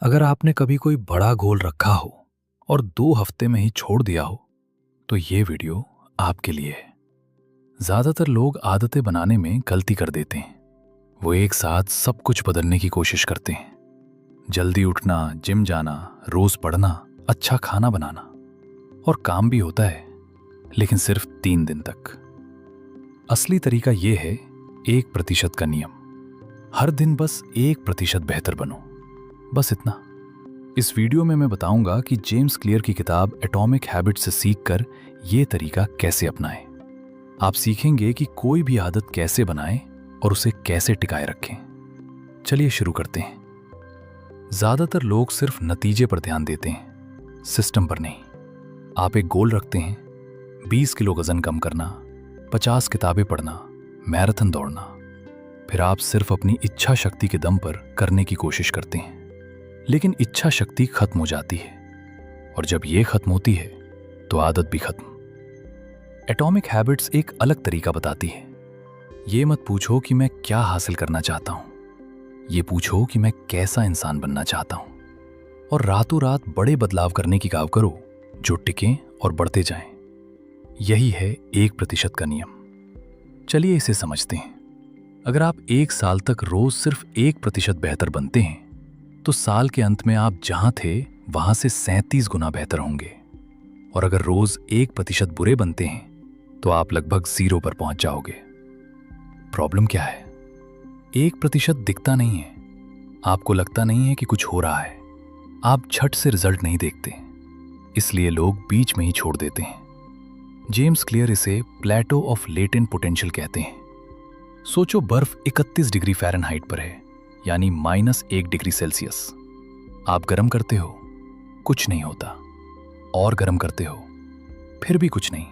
अगर आपने कभी कोई बड़ा गोल रखा हो और 2 हफ्ते में ही छोड़ दिया हो, तो ये वीडियो आपके लिए है। ज़्यादातर लोग आदतें बनाने में गलती कर देते हैं। वो एक साथ सब कुछ बदलने की कोशिश करते हैं। जल्दी उठना, जिम जाना, रोज पढ़ना, अच्छा खाना बनाना, और काम भी होता है, लेकिन सिर्फ 3 दिन तक। असली तरीका ये है 1% का नियम। हर दिन बस 1% बेहतर बनो, बस इतना। इस वीडियो में मैं बताऊंगा कि जेम्स क्लियर की किताब एटॉमिक हैबिट्स से सीखकर ये तरीका कैसे अपनाएं। आप सीखेंगे कि कोई भी आदत कैसे बनाएं और उसे कैसे टिकाए रखें। चलिए शुरू करते हैं। ज्यादातर लोग सिर्फ नतीजे पर ध्यान देते हैं, सिस्टम पर नहीं। आप एक गोल रखते हैं, 20 किलो वजन कम करना, 50 किताबें पढ़ना, मैराथन दौड़ना। फिर आप सिर्फ अपनी इच्छा शक्ति के दम पर करने की कोशिश करते हैं, लेकिन इच्छा शक्ति खत्म हो जाती है, और जब ये खत्म होती है तो आदत भी खत्म। एटॉमिक हैबिट्स एक अलग तरीका बताती है। ये मत पूछो कि मैं क्या हासिल करना चाहता हूं, ये पूछो कि मैं कैसा इंसान बनना चाहता हूं, और रातों रात बड़े बदलाव करने की काम करो जो टिकें और बढ़ते जाएं। यही है 1% का नियम। चलिए इसे समझते हैं। अगर आप 1 साल तक रोज सिर्फ 1% बेहतर बनते हैं, तो साल के अंत में आप जहां थे वहां से 37 गुना बेहतर होंगे। और अगर रोज 1% बुरे बनते हैं, तो आप लगभग 0 पर पहुंच जाओगे। प्रॉब्लम क्या है? 1% दिखता नहीं है। आपको लगता नहीं है कि कुछ हो रहा है। आप झट से रिजल्ट नहीं देखते, इसलिए लोग बीच में ही छोड़ देते हैं। जेम्स क्लियर इसे प्लेटो ऑफ लेटेंट पोटेंशियल कहते हैं। सोचो, बर्फ 31 डिग्री फ़ारेनहाइट पर है, यानी -1 डिग्री सेल्सियस। आप गर्म करते हो, कुछ नहीं होता, और गर्म करते हो, फिर भी कुछ नहीं।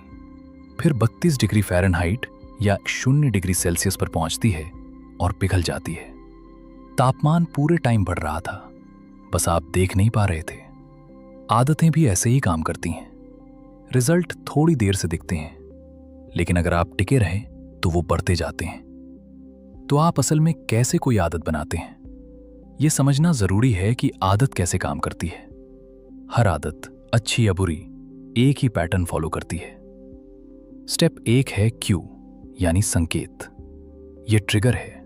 फिर 32 डिग्री फ़ारेनहाइट या 0 डिग्री सेल्सियस पर पहुंचती है और पिघल जाती है। तापमान पूरे टाइम बढ़ रहा था, बस आप देख नहीं पा रहे थे। आदतें भी ऐसे ही काम करती हैं। रिजल्ट थोड़ी देर से दिखते हैं, लेकिन अगर आप टिके रहें तो वो बढ़ते जाते हैं। तो आप असल में कैसे कोई आदत बनाते हैं, यह समझना जरूरी है कि आदत कैसे काम करती है। हर आदत, अच्छी या बुरी, एक ही पैटर्न फॉलो करती है। स्टेप 1 है क्यू, यानी संकेत। यह ट्रिगर है,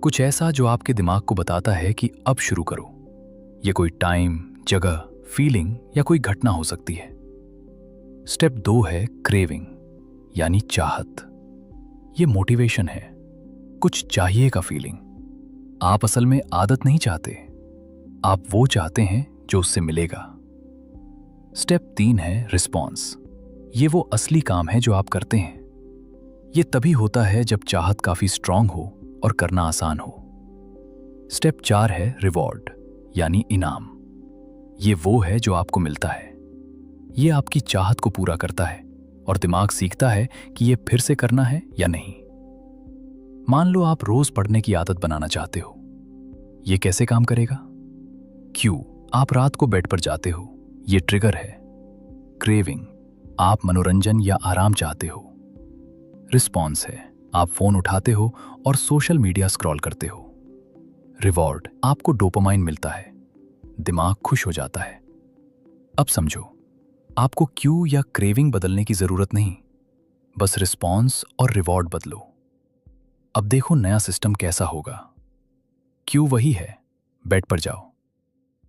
कुछ ऐसा जो आपके दिमाग को बताता है कि अब शुरू करो। यह कोई टाइम, जगह, फीलिंग या कोई घटना हो सकती है। स्टेप 2 है क्रेविंग, यानी चाहत। यह मोटिवेशन है, कुछ चाहिए का फीलिंग। आप असल में आदत नहीं चाहते, आप वो चाहते हैं जो उससे मिलेगा। स्टेप 3 है रिस्पॉन्स। ये वो असली काम है जो आप करते हैं। ये तभी होता है जब चाहत काफी स्ट्रांग हो और करना आसान हो। स्टेप 4 है रिवॉर्ड, यानी इनाम। ये वो है जो आपको मिलता है। ये आपकी चाहत को पूरा करता है और दिमाग सीखता है कि ये फिर से करना है या नहीं। मान लो आप रोज पढ़ने की आदत बनाना चाहते हो। ये कैसे काम करेगा? क्यू, आप रात को बेड पर जाते हो, ये ट्रिगर है। क्रेविंग, आप मनोरंजन या आराम चाहते हो। रिस्पॉन्स है, आप फोन उठाते हो और सोशल मीडिया स्क्रॉल करते हो। रिवॉर्ड, आपको डोपामाइन मिलता है, दिमाग खुश हो जाता है। अब समझो, आपको क्यू या क्रेविंग बदलने की जरूरत नहीं, बस रिस्पॉन्स और रिवॉर्ड बदलो। अब देखो नया सिस्टम कैसा होगा। क्यू वही है, बेड पर जाओ।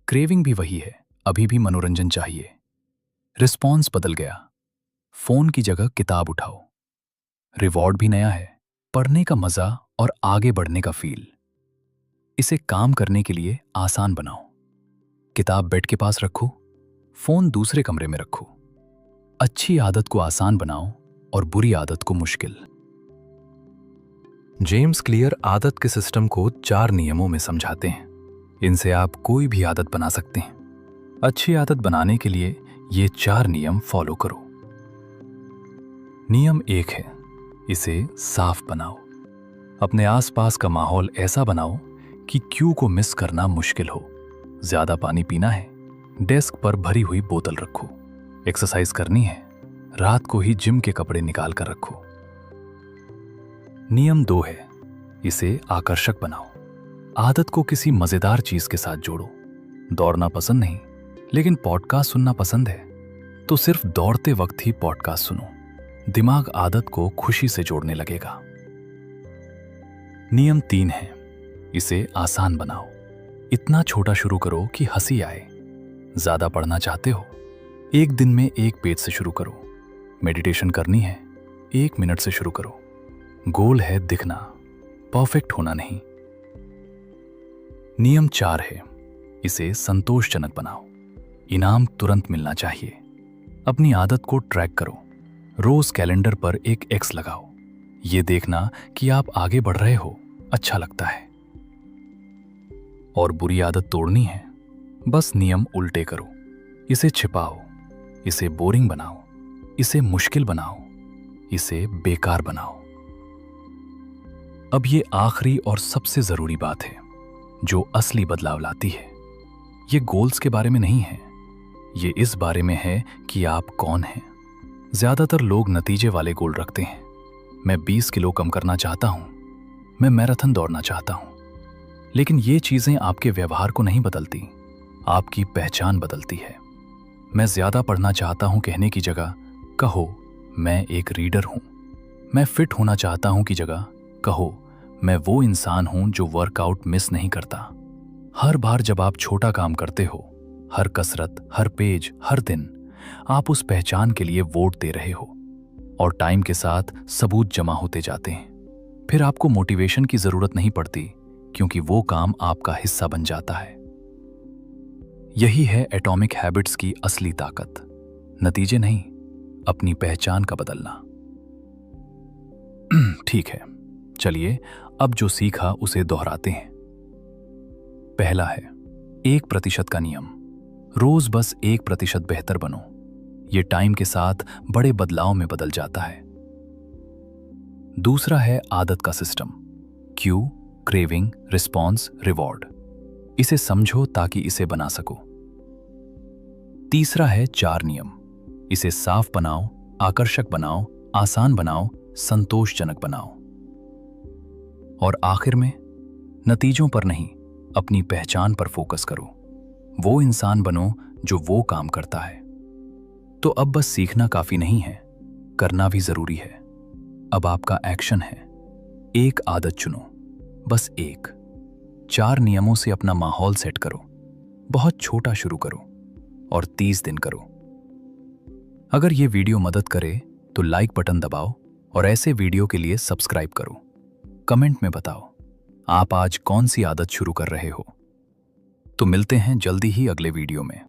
क्रेविंग भी वही है, अभी भी मनोरंजन चाहिए। रिस्पॉन्स बदल गया, फोन की जगह किताब उठाओ। रिवॉर्ड भी नया है, पढ़ने का मजा और आगे बढ़ने का फील। इसे काम करने के लिए आसान बनाओ। किताब बेड के पास रखो, फोन दूसरे कमरे में रखो। अच्छी आदत को आसान बनाओ और बुरी आदत को मुश्किल। जेम्स क्लियर आदत के सिस्टम को 4 नियमों में समझाते हैं। इनसे आप कोई भी आदत बना सकते हैं। अच्छी आदत बनाने के लिए ये 4 नियम फॉलो करो। नियम 1 है, इसे साफ बनाओ। अपने आसपास का माहौल ऐसा बनाओ कि क्यू को मिस करना मुश्किल हो। ज्यादा पानी पीना है, डेस्क पर भरी हुई बोतल रखो। एक्सरसाइज करनी है, रात को ही जिम के कपड़े निकाल कर रखो। नियम 2 है, इसे आकर्षक बनाओ। आदत को किसी मजेदार चीज के साथ जोड़ो। दौड़ना पसंद नहीं लेकिन पॉडकास्ट सुनना पसंद है, तो सिर्फ दौड़ते वक्त ही पॉडकास्ट सुनो। दिमाग आदत को खुशी से जोड़ने लगेगा। नियम 3 है, इसे आसान बनाओ। इतना छोटा शुरू करो कि हंसी आए। ज्यादा पढ़ना चाहते हो, एक दिन में 1 पेज से शुरू करो। मेडिटेशन करनी है, 1 मिनट से शुरू करो। गोल है दिखना, परफेक्ट होना नहीं। नियम 4 है, इसे संतोषजनक बनाओ। इनाम तुरंत मिलना चाहिए। अपनी आदत को ट्रैक करो। रोज कैलेंडर पर एक एक्स लगाओ। ये देखना कि आप आगे बढ़ रहे हो अच्छा लगता है। और बुरी आदत तोड़नी है, बस नियम उल्टे करो। इसे छिपाओ, इसे बोरिंग बनाओ, इसे मुश्किल बनाओ, इसे बेकार बनाओ। अब ये आखिरी और सबसे जरूरी बात है जो असली बदलाव लाती है। ये गोल्स के बारे में नहीं है, ये इस बारे में है कि आप कौन हैं। ज्यादातर लोग नतीजे वाले गोल रखते हैं। मैं 20 किलो कम करना चाहता हूं, मैं मैराथन दौड़ना चाहता हूं। लेकिन ये चीजें आपके व्यवहार को नहीं बदलती, आपकी पहचान बदलती है। मैं ज्यादा पढ़ना चाहता हूं कहने की जगह कहो मैं एक रीडर हूं। मैं फिट होना चाहता हूं की जगह कहो मैं वो इंसान हूं जो वर्कआउट मिस नहीं करता। हर बार जब आप छोटा काम करते हो, हर कसरत, हर पेज, हर दिन, आप उस पहचान के लिए वोट दे रहे हो। और टाइम के साथ सबूत जमा होते जाते हैं। फिर आपको मोटिवेशन की जरूरत नहीं पड़ती, क्योंकि वो काम आपका हिस्सा बन जाता है। यही है एटॉमिक हैबिट्स की असली ताकत। नतीजे नहीं, अपनी पहचान का बदलना। ठीक है, चलिए अब जो सीखा उसे दोहराते हैं। पहला है 1% का नियम। रोज बस 1% बेहतर बनो। ये टाइम के साथ बड़े बदलाव में बदल जाता है। दूसरा है आदत का system. Q, craving, response, reward. इसे समझो ताकि इसे बना सको। तीसरा है 4 नियम। इसे साफ बनाओ, आकर्षक बनाओ, आसान बनाओ, संतोषजनक बनाओ। और आखिर में नतीजों पर नहीं, अपनी पहचान पर फोकस करो। वो इंसान बनो जो वो काम करता है। तो अब बस सीखना काफी नहीं है, करना भी जरूरी है। अब आपका एक्शन है। एक आदत चुनो, बस एक। 4 नियमों से अपना माहौल सेट करो। बहुत छोटा शुरू करो और 30 दिन करो। अगर ये वीडियो मदद करे तो लाइक बटन दबाओ और ऐसे वीडियो के लिए सब्सक्राइब करो। कमेंट में बताओ आप आज कौन सी आदत शुरू कर रहे हो। तो मिलते हैं जल्दी ही अगले वीडियो में।